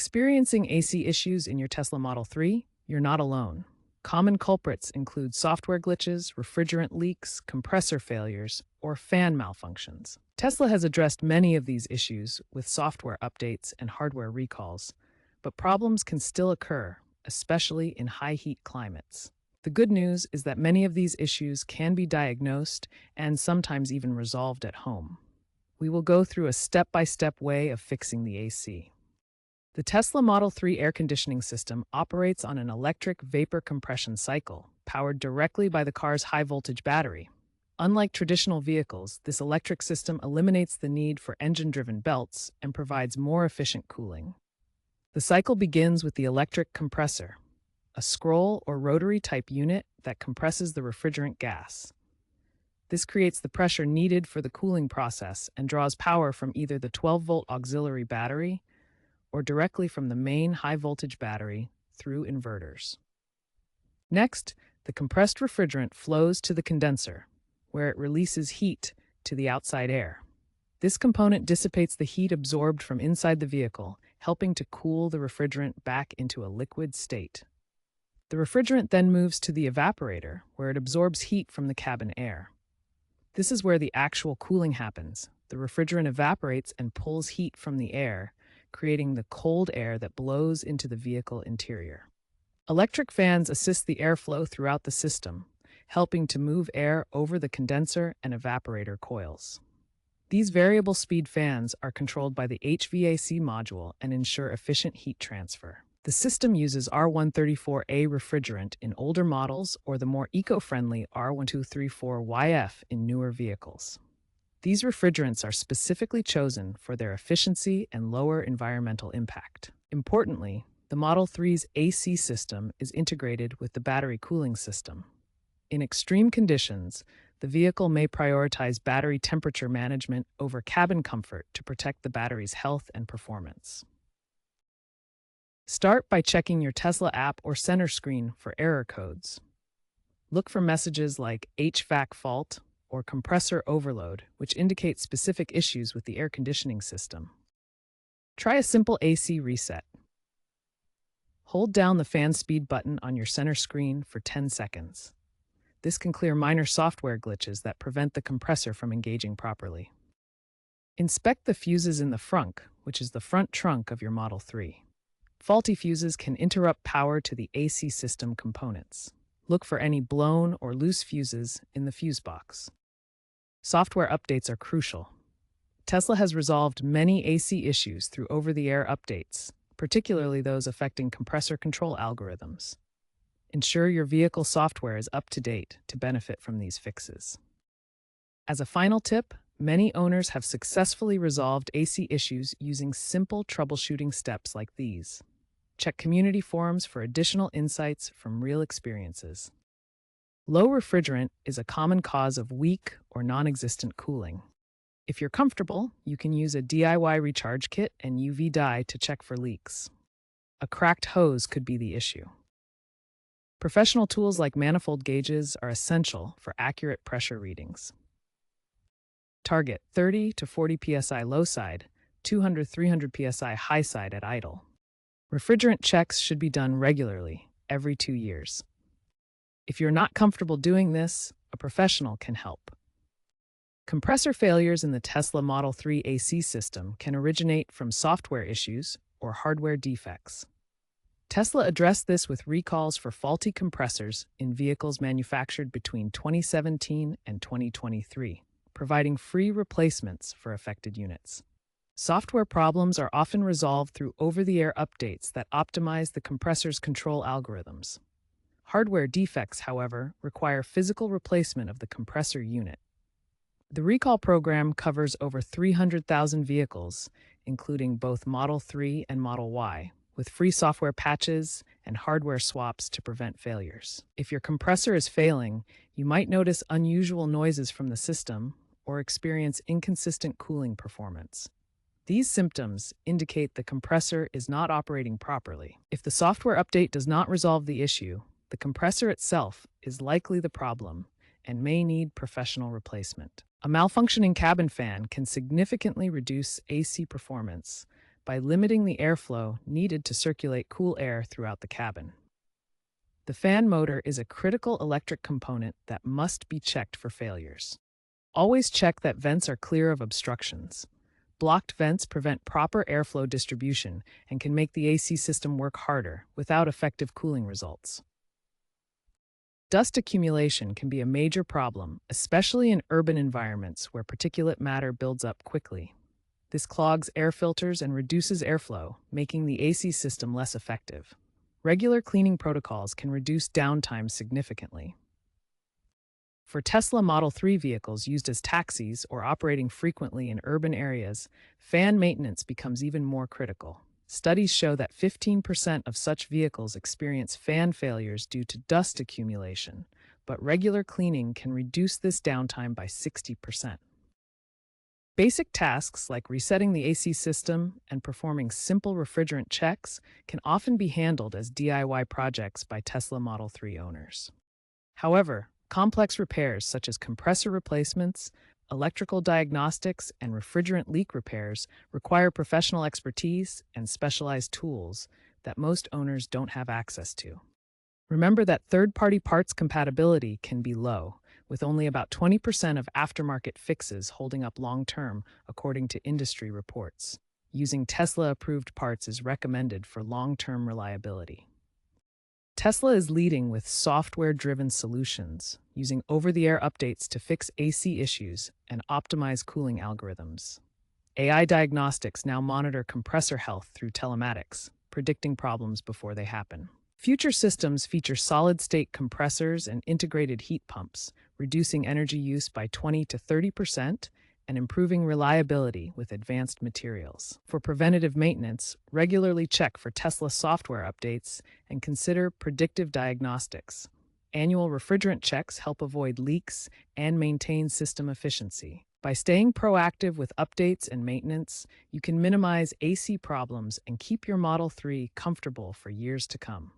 Experiencing AC issues in your Tesla Model 3? You're not alone. Common culprits include software glitches, refrigerant leaks, compressor failures, or fan malfunctions. Tesla has addressed many of these issues with software updates and hardware recalls, but problems can still occur, especially in high heat climates. The good news is that many of these issues can be diagnosed and sometimes even resolved at home. We will go through a step-by-step way of fixing the AC. The Tesla Model 3 air conditioning system operates on an electric vapor compression cycle, powered directly by the car's high-voltage battery. Unlike traditional vehicles, this electric system eliminates the need for engine-driven belts and provides more efficient cooling. The cycle begins with the electric compressor, a scroll or rotary-type unit that compresses the refrigerant gas. This creates the pressure needed for the cooling process and draws power from either the 12-volt auxiliary battery or directly from the main high-voltage battery through inverters. Next, the compressed refrigerant flows to the condenser, where it releases heat to the outside air. This component dissipates the heat absorbed from inside the vehicle, helping to cool the refrigerant back into a liquid state. The refrigerant then moves to the evaporator, where it absorbs heat from the cabin air. This is where the actual cooling happens. The refrigerant evaporates and pulls heat from the air, creating the cold air that blows into the vehicle interior. Electric fans assist the airflow throughout the system, helping to move air over the condenser and evaporator coils. These variable speed fans are controlled by the HVAC module and ensure efficient heat transfer. The system uses R134A refrigerant in older models or the more eco-friendly R1234YF in newer vehicles. These refrigerants are specifically chosen for their efficiency and lower environmental impact. Importantly, the Model 3's AC system is integrated with the battery cooling system. In extreme conditions, the vehicle may prioritize battery temperature management over cabin comfort to protect the battery's health and performance. Start by checking your Tesla app or center screen for error codes. Look for messages like HVAC fault or compressor overload, which indicate specific issues with the air conditioning system. Try a simple AC reset. Hold down the fan speed button on your center screen for 10 seconds. This can clear minor software glitches that prevent the compressor from engaging properly. Inspect the fuses in the frunk, which is the front trunk of your Model 3. Faulty fuses can interrupt power to the AC system components. Look for any blown or loose fuses in the fuse box. Software updates are crucial. Tesla has resolved many AC issues through over-the-air updates, particularly those affecting compressor control algorithms. Ensure your vehicle software is up to date to benefit from these fixes. As a final tip, many owners have successfully resolved AC issues using simple troubleshooting steps like these. Check community forums for additional insights from real experiences. Low refrigerant is a common cause of weak or non-existent cooling. If you're comfortable, you can use a DIY recharge kit and UV dye to check for leaks. A cracked hose could be the issue. Professional tools like manifold gauges are essential for accurate pressure readings. Target 30 to 40 psi low side, 200-300 psi high side at idle. Refrigerant checks should be done regularly, every 2 years. If you're not comfortable doing this, a professional can help. Compressor failures in the Tesla Model 3 AC system can originate from software issues or hardware defects. Tesla addressed this with recalls for faulty compressors in vehicles manufactured between 2017 and 2023, providing free replacements for affected units. Software problems are often resolved through over-the-air updates that optimize the compressor's control algorithms. Hardware defects, however, require physical replacement of the compressor unit. The recall program covers over 300,000 vehicles, including both Model 3 and Model Y, with free software patches and hardware swaps to prevent failures. If your compressor is failing, you might notice unusual noises from the system or experience inconsistent cooling performance. These symptoms indicate the compressor is not operating properly. If the software update does not resolve the issue, the compressor itself is likely the problem and may need professional replacement. A malfunctioning cabin fan can significantly reduce AC performance, by limiting the airflow needed to circulate cool air throughout the cabin. The fan motor is a critical electric component that must be checked for failures. Always check that vents are clear of obstructions. Blocked vents prevent proper airflow distribution and can make the AC system work harder without effective cooling results. Dust accumulation can be a major problem, especially in urban environments where particulate matter builds up quickly. This clogs air filters and reduces airflow, making the AC system less effective. Regular cleaning protocols can reduce downtime significantly. For Tesla Model 3 vehicles used as taxis or operating frequently in urban areas, fan maintenance becomes even more critical. Studies show that 15% of such vehicles experience fan failures due to dust accumulation, but regular cleaning can reduce this downtime by 60%. Basic tasks like resetting the AC system and performing simple refrigerant checks can often be handled as DIY projects by Tesla Model 3 owners. However, complex repairs such as compressor replacements, electrical diagnostics, and refrigerant leak repairs require professional expertise and specialized tools that most owners don't have access to. Remember that third-party parts compatibility can be low, with only about 20% of aftermarket fixes holding up long-term, according to industry reports. Using Tesla-approved parts is recommended for long-term reliability. Tesla is leading with software-driven solutions, using over-the-air updates to fix AC issues and optimize cooling algorithms. AI diagnostics now monitor compressor health through telematics, predicting problems before they happen. Future systems feature solid-state compressors and integrated heat pumps, reducing energy use by 20 to 30% and improving reliability with advanced materials. For preventative maintenance, regularly check for Tesla software updates and consider predictive diagnostics. Annual refrigerant checks help avoid leaks and maintain system efficiency. By staying proactive with updates and maintenance, you can minimize AC problems and keep your Model 3 comfortable for years to come.